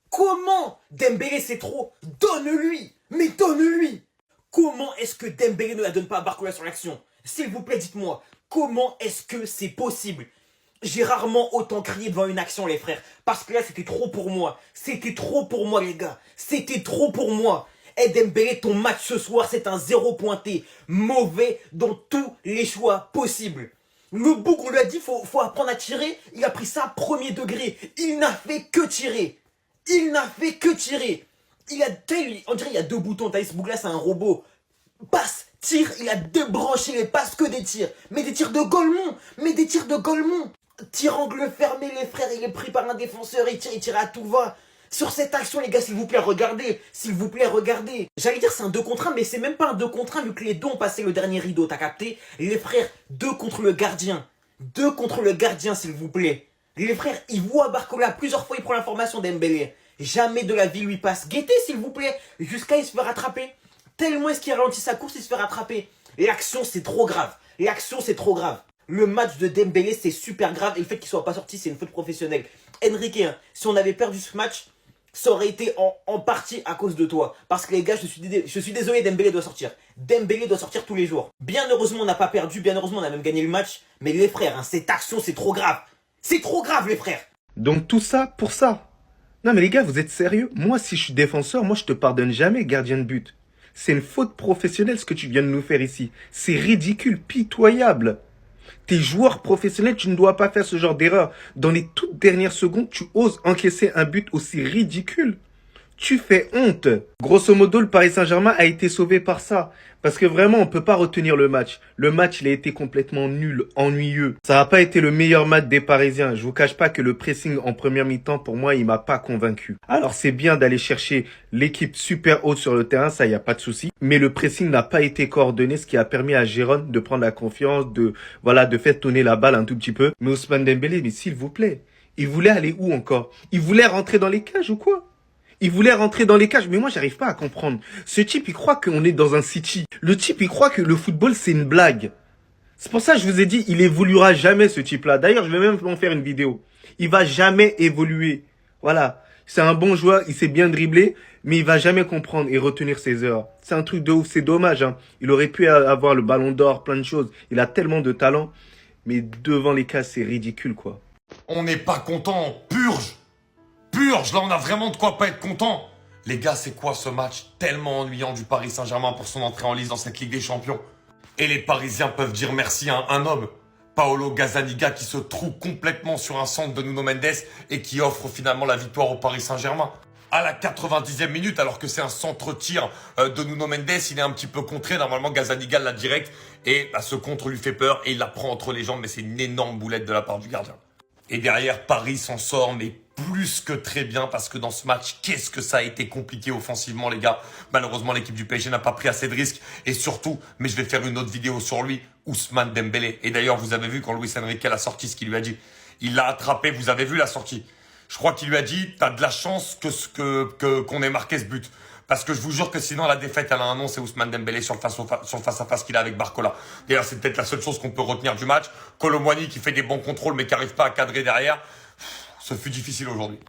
Comment Dembélé c'est trop? Donne-lui. Mais donne-lui. Comment est-ce que Dembélé ne la donne pas à Barcola sur l'action? S'il vous plaît, dites-moi. Comment est-ce que c'est possible? J'ai rarement autant crié devant une action, les frères. Parce que là, c'était trop pour moi. C'était trop pour moi, les gars. C'était trop pour moi. Eh Dembélé, ton match ce soir, c'est un 0 pointé. Mauvais dans tous les choix possibles. Le bouc, on lui a dit, faut apprendre à tirer. Il a pris ça premier degré. Il n'a fait que tirer. Il n'a fait que tirer. On dirait qu'il y a deux boutons. T'as ce bouc là, c'est un robot. Passe, tire, il a débranché les passes que des tirs. Mais des tirs de Golemont. Mais des tirs de Golemont. Tir angle fermé, les frères, il est pris par un défenseur, il tire à tout va. Sur cette action, les gars, s'il vous plaît, regardez. S'il vous plaît, regardez. J'allais dire c'est un 2 contre 1, mais c'est même pas un 2 contre 1 vu que les deux ont passé le dernier rideau, t'as capté? Les frères, 2 contre le gardien. 2 contre le gardien, s'il vous plaît. Les frères, ils voient Barcola. Plusieurs fois, il prend l'information d'Embélé. Jamais de la vie lui passe. Guettez, s'il vous plaît. Jusqu'à il se fait rattraper. Tellement est-ce qu'il ralentit sa course, il se fait rattraper. L'action, c'est trop grave. L'action, c'est trop grave. Le match de Dembélé, c'est super grave. Et le fait qu'il soit pas sorti, c'est une faute professionnelle. Enrique, hein, si on avait perdu ce match, ça aurait été en partie à cause de toi. Parce que les gars, je suis désolé, Dembélé doit sortir. Dembélé doit sortir tous les jours. Bien heureusement, on n'a pas perdu. Bien heureusement, on a même gagné le match. Mais les frères, hein, cette action, c'est trop grave. C'est trop grave, les frères. Donc tout ça pour ça. Non mais les gars, vous êtes sérieux? Moi, si je suis défenseur, moi je te pardonne jamais, gardien de but. C'est une faute professionnelle ce que tu viens de nous faire ici. C'est ridicule, pitoyable. T'es joueur professionnel, tu ne dois pas faire ce genre d'erreur. Dans les toutes dernières secondes, tu oses encaisser un but aussi ridicule. Tu fais honte. Grosso modo, le Paris Saint-Germain a été sauvé par ça. Parce que vraiment, on peut pas retenir le match. Le match, il a été complètement nul, ennuyeux. Ça n'a pas été le meilleur match des Parisiens. Je vous cache pas que le pressing en première mi-temps, pour moi, il m'a pas convaincu. Alors, c'est bien d'aller chercher l'équipe super haute sur le terrain, ça, y a pas de souci. Mais le pressing n'a pas été coordonné, ce qui a permis à Jérôme de prendre la confiance, de faire tourner la balle un tout petit peu. Mais Ousmane Dembélé, mais s'il vous plaît, il voulait aller où encore? Il voulait rentrer dans les cages ou quoi? Il voulait rentrer dans les cages, mais moi, j'arrive pas à comprendre. Ce type, il croit qu'on est dans un city. Le type, il croit que le football, c'est une blague. C'est pour ça que je vous ai dit, il évoluera jamais, ce type-là. D'ailleurs, je vais même en faire une vidéo. Il va jamais évoluer. Voilà. C'est un bon joueur, il sait bien dribbler, mais il va jamais comprendre et retenir ses erreurs. C'est un truc de ouf, c'est dommage, hein. Il aurait pu avoir le ballon d'or, plein de choses. Il a tellement de talent, mais devant les cages, c'est ridicule, quoi. On n'est pas content, purge. Purge, là on a vraiment de quoi pas être content. Les gars, c'est quoi ce match tellement ennuyant du Paris Saint-Germain pour son entrée en lice dans cette Ligue des Champions? Et les Parisiens peuvent dire merci à un homme, Paolo Gazzaniga, qui se trouve complètement sur un centre de Nuno Mendes et qui offre finalement la victoire au Paris Saint-Germain. À la 90e minute, alors que c'est un centre-tir de Nuno Mendes, il est un petit peu contré. Normalement, Gazzaniga l'a direct et ce contre lui fait peur et il la prend entre les jambes, mais c'est une énorme boulette de la part du gardien. Et derrière, Paris s'en sort, mais plus que très bien, parce que dans ce match, qu'est-ce que ça a été compliqué offensivement, les gars. Malheureusement, l'équipe du PSG n'a pas pris assez de risques. Et surtout, mais je vais faire une autre vidéo sur lui, Ousmane Dembélé. Et d'ailleurs, vous avez vu quand Luis Enrique l'a sorti, ce qu'il lui a dit. Il l'a attrapé, vous avez vu la sortie. Je crois qu'il lui a dit, t'as de la chance qu'on ait marqué ce but. Parce que je vous jure que sinon la défaite elle a un nom, c'est Ousmane Dembélé sur le face-à-face qu'il a avec Barcola. D'ailleurs, c'est peut-être la seule chose qu'on peut retenir du match. Kolo Muani qui fait des bons contrôles mais qui n'arrive pas à cadrer derrière. Ce fut difficile aujourd'hui.